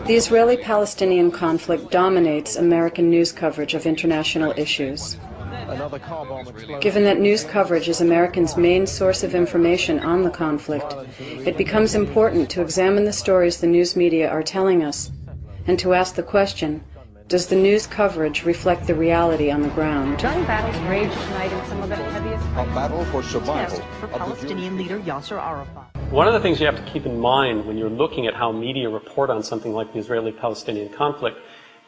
The Israeli-Palestinian conflict dominates American news coverage of international issues. Given that news coverage is Americans' main source of information on the conflict, it becomes important to examine the stories the news media are telling us, and to ask the question, does the news coverage reflect the reality on the ground? Giant battles rage tonight in some of the heaviest battle for survival for Palestinian leader Yasser Arafat. One of the things you have to keep in mind when you're looking at how media report on something like the Israeli-Palestinian conflict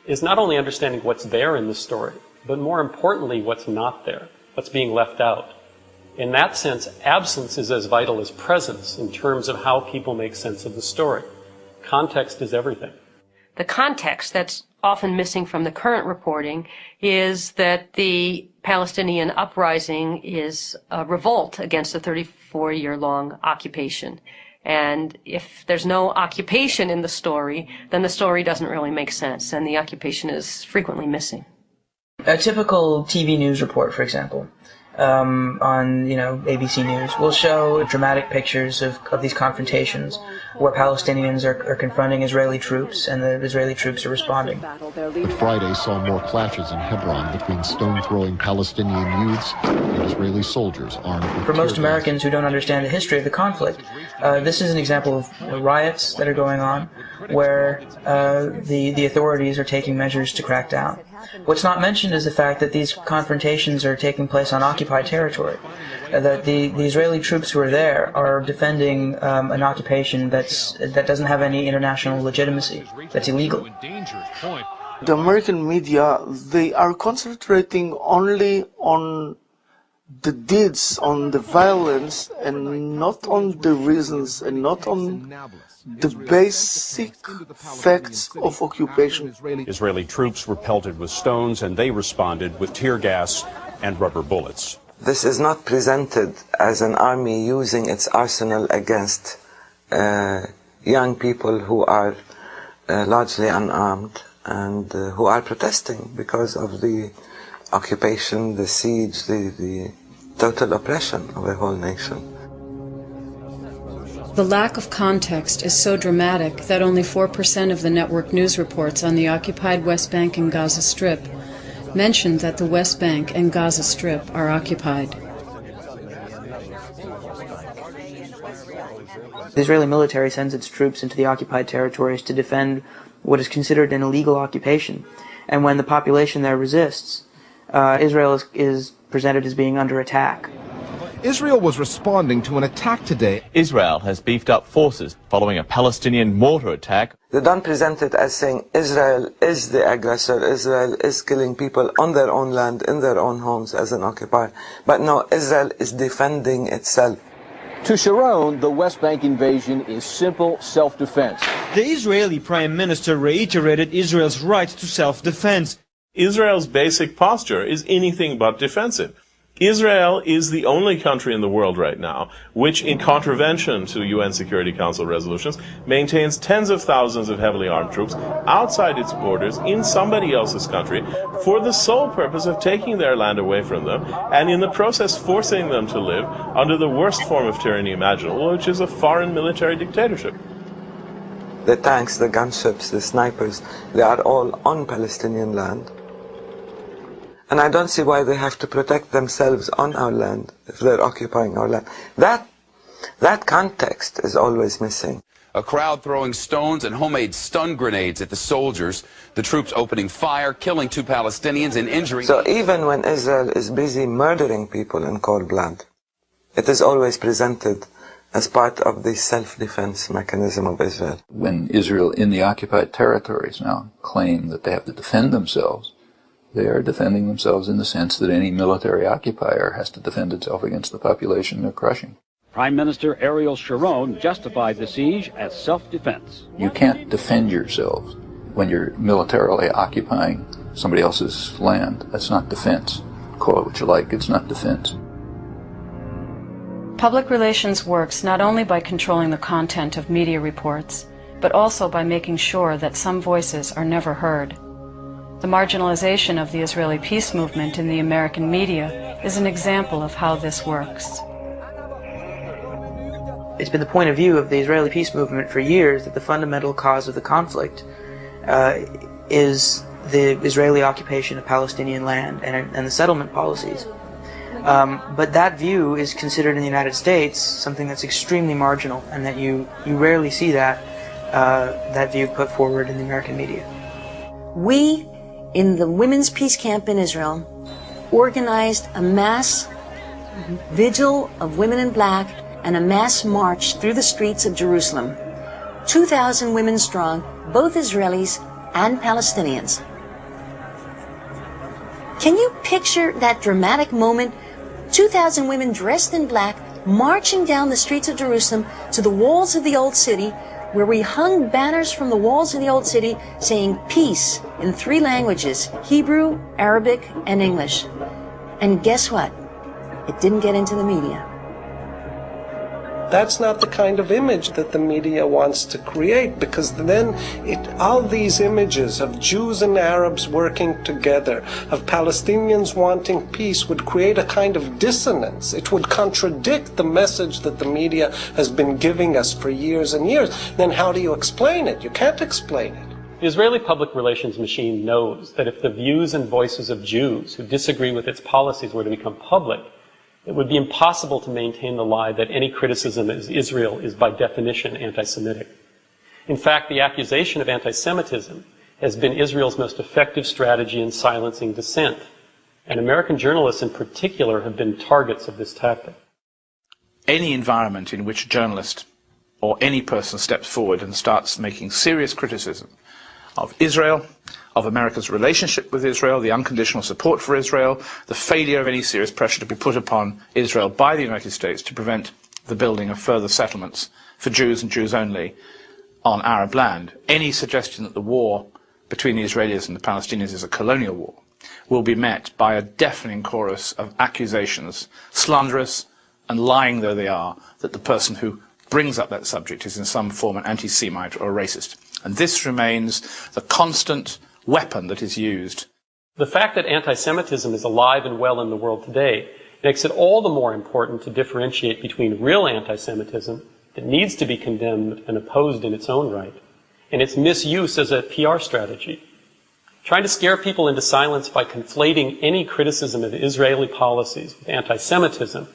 is not only understanding what's there in the story, but more importantly, what's not there, what's being left out. In that sense, absence is as vital as presence in terms of how people make sense of the story. Context is everything. The context that's often missing from the current reporting is that the Palestinian uprising is a revolt against a 34-year-long occupation. And if there's no occupation in the story, then the story doesn't really make sense, and the occupation is frequently missing. A typical TV news report, for example, on ABC News, will show dramatic pictures of these confrontations where Palestinians are confronting Israeli troops and the Israeli troops are responding. But Friday saw more clashes in Hebron between stone-throwing Palestinian youths and Israeli soldiers armed with For most tear gas. Americans who don't understand the history of the conflict, this is an example of riots that are going on where the authorities are taking measures to crack down. What's not mentioned is the fact that these confrontations are taking place on occupied territory, that the Israeli troops who are there are defending an occupation that doesn't have any international legitimacy, that's illegal. The American media, they are concentrating only on the deeds, on the violence, and not on the reasons, and not on the basic facts of occupation. Israeli troops were pelted with stones, and they responded with tear gas and rubber bullets. This is not presented as an army using its arsenal against young people who are largely unarmed and who are protesting because of the occupation, the siege, the total oppression of a whole nation. The lack of context is so dramatic that only 4% of the network news reports on the occupied West Bank and Gaza Strip mention that the West Bank and Gaza Strip are occupied. The Israeli military sends its troops into the occupied territories to defend what is considered an illegal occupation. And when the population there resists, Israel is presented as being under attack. Israel was responding to an attack today. Israel has beefed up forces following a Palestinian mortar attack. They don't present it as saying Israel is the aggressor, Israel is killing people on their own land, in their own homes as an occupier. But no, Israel is defending itself. To Sharon, the West Bank invasion is simple self-defense. The Israeli Prime Minister reiterated Israel's right to self-defense. Israel's basic posture is anything but defensive. Israel is the only country in the world right now which, in contravention to UN Security Council resolutions, maintains tens of thousands of heavily armed troops outside its borders in somebody else's country for the sole purpose of taking their land away from them and in the process forcing them to live under the worst form of tyranny imaginable, which is a foreign military dictatorship. The tanks, the gunships, the snipers, they are all on Palestinian land. And I don't see why they have to protect themselves on our land if they're occupying our land. That context is always missing. A crowd throwing stones and homemade stun grenades at the soldiers. The troops opening fire, killing 2 Palestinians and injuring... So even when Israel is busy murdering people in cold blood, it is always presented as part of the self-defense mechanism of Israel. When Israel in the occupied territories now claim that they have to defend themselves, they are defending themselves in the sense that any military occupier has to defend itself against the population they're crushing. Prime Minister Ariel Sharon justified the siege as self-defense. You can't defend yourselves when you're militarily occupying somebody else's land. That's not defense. Call it what you like, it's not defense. Public relations works not only by controlling the content of media reports, but also by making sure that some voices are never heard. The marginalization of the Israeli peace movement in the American media is an example of how this works. It's been the point of view of the Israeli peace movement for years that the fundamental cause of the conflict is the Israeli occupation of Palestinian land and the settlement policies. But that view is considered in the United States something that's extremely marginal, and that you rarely see that view put forward in the American media. We, in the Women's Peace Camp in Israel, organized a mass vigil of women in black and a mass march through the streets of Jerusalem. 2,000 women strong, both Israelis and Palestinians. Can you picture that dramatic moment? 2,000 women dressed in black marching down the streets of Jerusalem to the walls of the Old City, where we hung banners from the walls of the Old City saying peace in 3 languages, Hebrew, Arabic, and English. And guess what? It didn't get into the media. That's not the kind of image that the media wants to create, because then all these images of Jews and Arabs working together, of Palestinians wanting peace, would create a kind of dissonance. It would contradict the message that the media has been giving us for years and years. Then how do you explain it? You can't explain it. The Israeli public relations machine knows that if the views and voices of Jews who disagree with its policies were to become public, it would be impossible to maintain the lie that any criticism of Israel is by definition anti-Semitic. In fact, the accusation of anti-Semitism has been Israel's most effective strategy in silencing dissent, and American journalists in particular have been targets of this tactic. Any environment in which a journalist or any person steps forward and starts making serious criticism of Israel, of America's relationship with Israel, the unconditional support for Israel, the failure of any serious pressure to be put upon Israel by the United States to prevent the building of further settlements for Jews and Jews only on Arab land. Any suggestion that the war between the Israelis and the Palestinians is a colonial war will be met by a deafening chorus of accusations, slanderous and lying though they are, that the person who brings up that subject is in some form an anti-Semite or a racist. And this remains the constant weapon that is used. The fact that anti-Semitism is alive and well in the world today makes it all the more important to differentiate between real anti-Semitism that needs to be condemned and opposed in its own right, and its misuse as a PR strategy. Trying to scare people into silence by conflating any criticism of Israeli policies with anti-Semitism,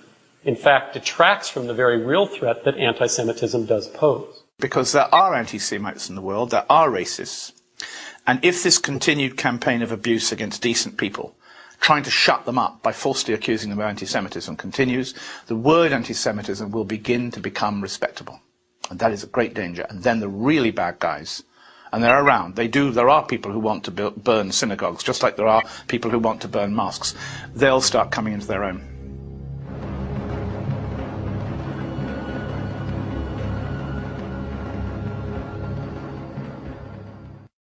in fact, detracts from the very real threat that anti-Semitism does pose. Because there are anti-Semites in the world, there are racists, and if this continued campaign of abuse against decent people, trying to shut them up by falsely accusing them of anti-Semitism continues, the word anti-Semitism will begin to become respectable. And that is a great danger. And then the really bad guys, and they're around, there are people who want to burn synagogues, just like there are people who want to burn mosques. They'll start coming into their own.